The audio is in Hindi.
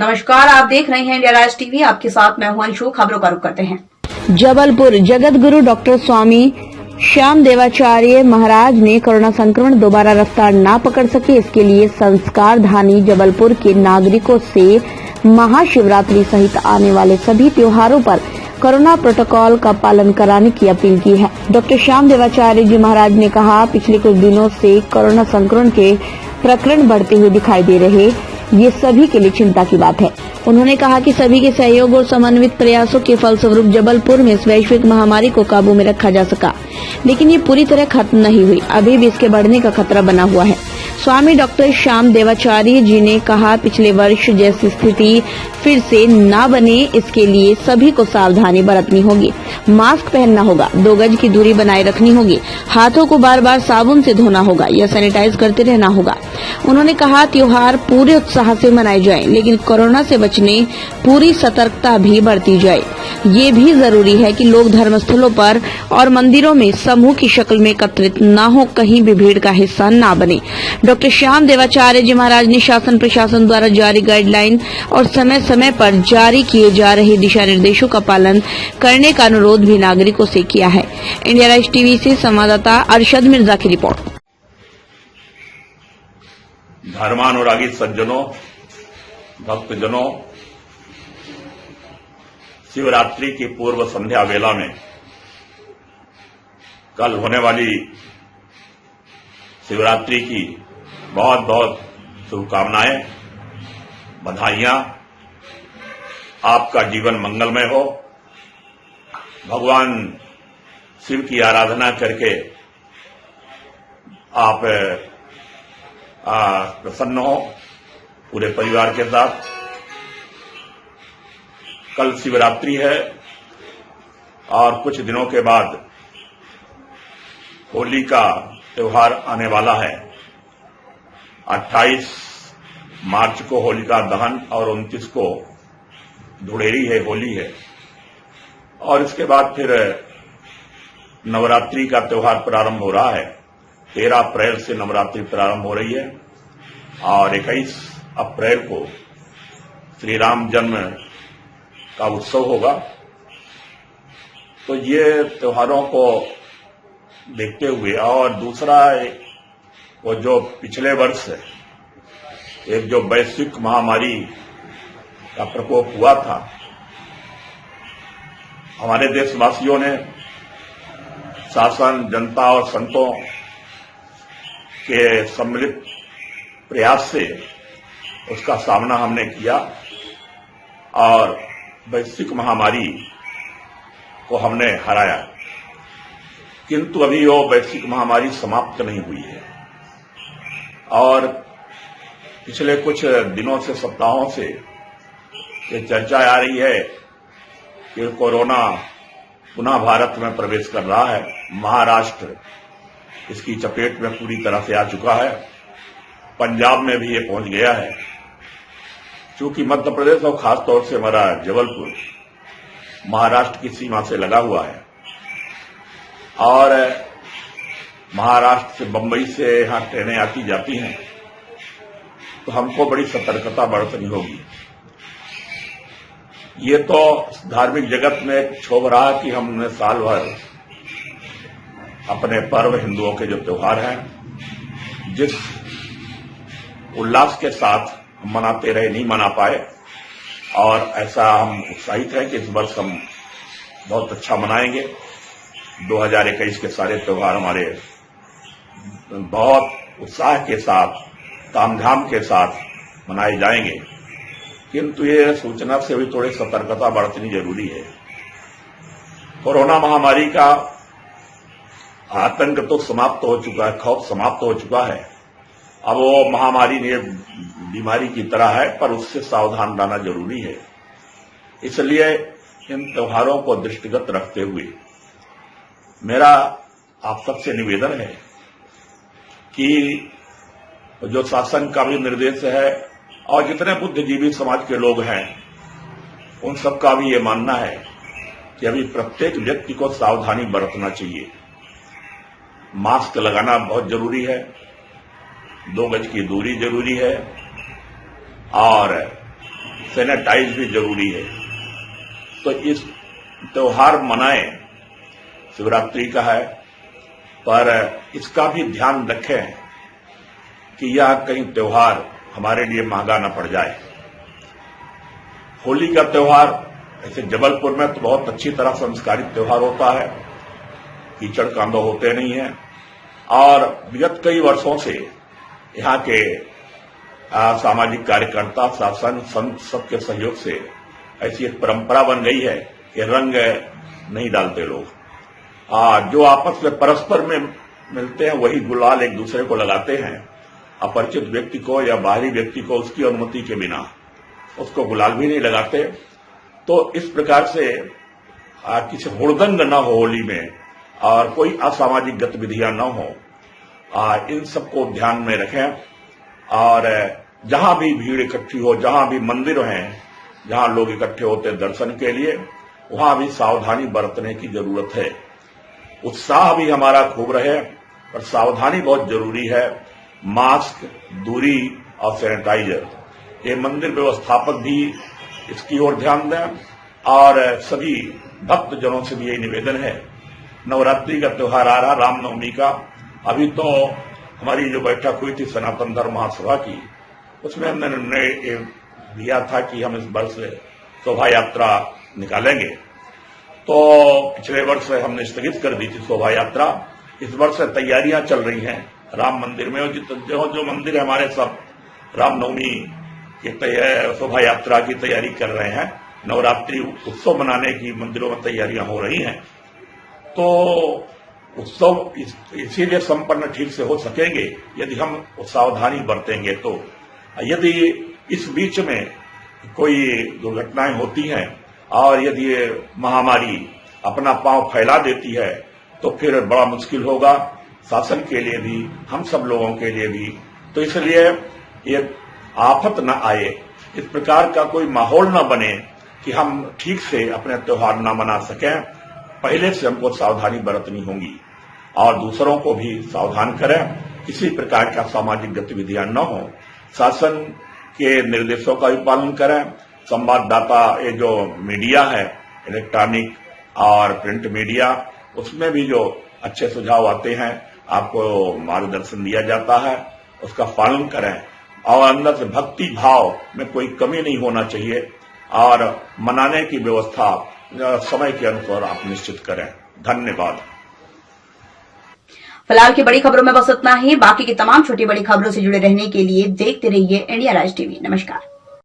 नमस्कार, आप देख रहे हैं इंडिया राज टीवी। आपके साथ मैं हूं अंशु। खबरों का रुख करते हैं। जबलपुर जगत गुरु डॉक्टर स्वामी श्याम देवाचार्य महाराज ने कोरोना संक्रमण दोबारा रफ्तार ना पकड़ सके, इसके लिए संस्कार धानी जबलपुर के नागरिकों से महाशिवरात्रि सहित आने वाले सभी त्योहारों पर कोरोना प्रोटोकॉल का पालन कराने की अपील की है। डॉक्टर श्याम देवाचार्य जी महाराज ने कहा, पिछले कुछ दिनों से कोरोना संक्रमण के प्रकरण बढ़ते हुए दिखाई दे रहे, ये सभी के लिए चिंता की बात है। उन्होंने कहा कि सभी के सहयोग और समन्वित प्रयासों के फलस्वरूप जबलपुर में इस वैश्विक महामारी को काबू में रखा जा सका, लेकिन ये पूरी तरह खत्म नहीं हुई। अभी भी इसके बढ़ने का खतरा बना हुआ है। स्वामी डॉक्टर श्याम देवाचार्य जी ने कहा, पिछले वर्ष जैसी स्थिति फिर से न बने, इसके लिए सभी को सावधानी बरतनी होगी। मास्क पहनना होगा, 2 गज की दूरी बनाए रखनी होगी, हाथों को बार बार साबुन से धोना होगा या सैनिटाइज करते रहना होगा। उन्होंने कहा, त्योहार पूरे उत्साह से मनाए जाएं, लेकिन कोरोना से बचने पूरी सतर्कता भी बरती जाए। ये भी जरूरी है कि लोग धर्मस्थलों पर और मंदिरों में समूह की शक्ल में एकत्रित न हो, कहीं भी भीड़ का हिस्सा न बने। डॉक्टर श्याम देवाचार्य जी महाराज ने शासन प्रशासन द्वारा जारी गाइडलाइन और समय समय पर जारी किए जा रहे दिशा निर्देशों का पालन करने का अनुरोध भी नागरिकों से किया है। इंडिया राज टीवी से संवाददाता अरशद मिर्जा की रिपोर्ट। धर्मानुरागी सज्जनों, भक्तजनों, शिवरात्रि की पूर्व संध्या वेला में कल होने वाली शिवरात्रि की बहुत बहुत शुभकामनाएं, बधाइयां। आपका जीवन मंगलमय हो। भगवान शिव की आराधना करके आप प्रसन्न हो पूरे परिवार के साथ। कल शिवरात्रि है और कुछ दिनों के बाद होली का त्योहार आने वाला है। 28 मार्च को होलिका दहन और 29 को धुड़ेरी है, होली है। और इसके बाद फिर नवरात्रि का त्योहार प्रारंभ हो रहा है। 13 अप्रैल से नवरात्रि प्रारंभ हो रही है और 21 अप्रैल को श्री राम जन्म का उत्सव होगा। तो ये त्योहारों को देखते हुए, और दूसरा वो जो पिछले वर्ष एक जो वैश्विक महामारी का प्रकोप हुआ था, हमारे देशवासियों ने शासन, जनता और संतों के सम्मिलित प्रयास से उसका सामना हमने किया और वैश्विक महामारी को हमने हराया। किंतु अभी वो वैश्विक महामारी समाप्त नहीं हुई है और पिछले कुछ दिनों से, सप्ताहों से ये चर्चा आ रही है कि कोरोना पुनः भारत में प्रवेश कर रहा है। महाराष्ट्र इसकी चपेट में पूरी तरह से आ चुका है। पंजाब में भी ये पहुंच गया है। चूंकि मध्य प्रदेश और खासतौर से हमारा जबलपुर महाराष्ट्र की सीमा से लगा हुआ है और महाराष्ट्र से, बंबई से यहां ट्रेनें आती जाती हैं, तो हमको बड़ी सतर्कता बरतनी होगी। ये तो धार्मिक जगत में एक क्षोभ रहा कि हमने साल भर अपने पर्व, हिंदुओं के जो त्योहार हैं, जिस उल्लास के साथ मनाते रहे, नहीं मना पाए। और ऐसा हम उत्साहित हैं कि इस वर्ष हम बहुत अच्छा मनाएंगे। 2021 के सारे त्योहार हमारे बहुत उत्साह के साथ, तामझाम के साथ मनाए जाएंगे। किंतु ये सूचना से भी थोड़ी सतर्कता बरतनी जरूरी है। कोरोना महामारी का आतंक तो समाप्त हो चुका है, खौफ समाप्त हो चुका है। अब वो महामारी बीमारी की तरह है, पर उससे सावधान रहना जरूरी है। इसलिए इन त्योहारों को दृष्टिगत रखते हुए मेरा आप सबसे निवेदन है कि जो शासन का भी निर्देश है और जितने बुद्धिजीवी समाज के लोग हैं, उन सबका भी ये मानना है कि अभी प्रत्येक व्यक्ति को सावधानी बरतना चाहिए। मास्क लगाना बहुत जरूरी है, 2 गज की दूरी जरूरी है और सैनिटाइज भी जरूरी है। तो इस त्योहार मनाएं, शिवरात्रि का है, पर इसका भी ध्यान रखें कि यह कहीं त्योहार हमारे लिए महंगा न पड़ जाए। होली का त्योहार ऐसे जबलपुर में तो बहुत अच्छी तरह संस्कारित त्योहार होता है, कीचड़ कांदो होते नहीं है, और विगत कई वर्षों से यहाँ के सामाजिक कार्यकर्ता, शासन, संत सबके सहयोग से ऐसी एक परंपरा बन गई है कि रंग नहीं डालते लोग। जो आपस में परस्पर में मिलते हैं वही गुलाल एक दूसरे को लगाते हैं। अपरिचित व्यक्ति को या बाहरी व्यक्ति को उसकी अनुमति के बिना उसको गुलाल भी नहीं लगाते। तो इस प्रकार से किसी हुड़दंग न हो होली में और कोई असामाजिक गतिविधियां न हो, इन सबको ध्यान में रखें। और जहां भी भीड़ इकट्ठी हो, जहां भी मंदिर हैं, जहां लोग इकट्ठे होते हैं दर्शन के लिए, वहां भी सावधानी बरतने की जरूरत है। उत्साह भी हमारा खूब रहे, पर सावधानी बहुत जरूरी है। मास्क, दूरी और सैनिटाइजर, ये मंदिर व्यवस्थापक भी इसकी ओर ध्यान दें। और सभी भक्त जनों से भी यही निवेदन है। नवरात्रि का त्योहार आ रहा, रामनवमी का। अभी तो हमारी जो बैठक हुई थी सनातन धर्म महासभा की, उसमें हमने निर्णय दिया था कि हम इस वर्ष शोभा यात्रा निकालेंगे। तो पिछले वर्ष हमने स्थगित कर दी थी शोभा यात्रा। इस वर्ष तैयारियां चल रही हैं राम मंदिर में, और जो मंदिर हमारे सब रामनवमी की शोभा यात्रा की तैयारी कर रहे हैं। नवरात्रि उत्सव मनाने की मंदिरों में तैयारियां हो रही हैं। तो उत्सव इसीलिए संपन्न ठीक से हो सकेंगे यदि हम सावधानी बरतेंगे। तो यदि इस बीच में कोई दुर्घटनाएं होती हैं और यदि ये महामारी अपना पांव फैला देती है तो फिर बड़ा मुश्किल होगा शासन के लिए भी, हम सब लोगों के लिए भी। तो इसलिए ये आफत न आए, इस प्रकार का कोई माहौल न बने कि हम ठीक से अपने त्योहार न मना सकें। पहले से हमको सावधानी बरतनी होगी और दूसरों को भी सावधान करें, किसी प्रकार का सामाजिक गतिविधियां न हो। शासन के निर्देशों का भी पालन करें। संवाददाता, ये जो मीडिया है, इलेक्ट्रॉनिक और प्रिंट मीडिया, उसमें भी जो अच्छे सुझाव आते हैं आपको मार्गदर्शन दिया जाता है, उसका पालन करें। और अंदर से भक्ति भाव में कोई कमी नहीं होना चाहिए। और मनाने की व्यवस्था समय के अनुसार आप निश्चित करें। धन्यवाद। फिलहाल की बड़ी खबरों में बस इतना ही। बाकी की तमाम छोटी बड़ी खबरों से जुड़े रहने के लिए देखते रहिए इंडिया राज टीवी। नमस्कार।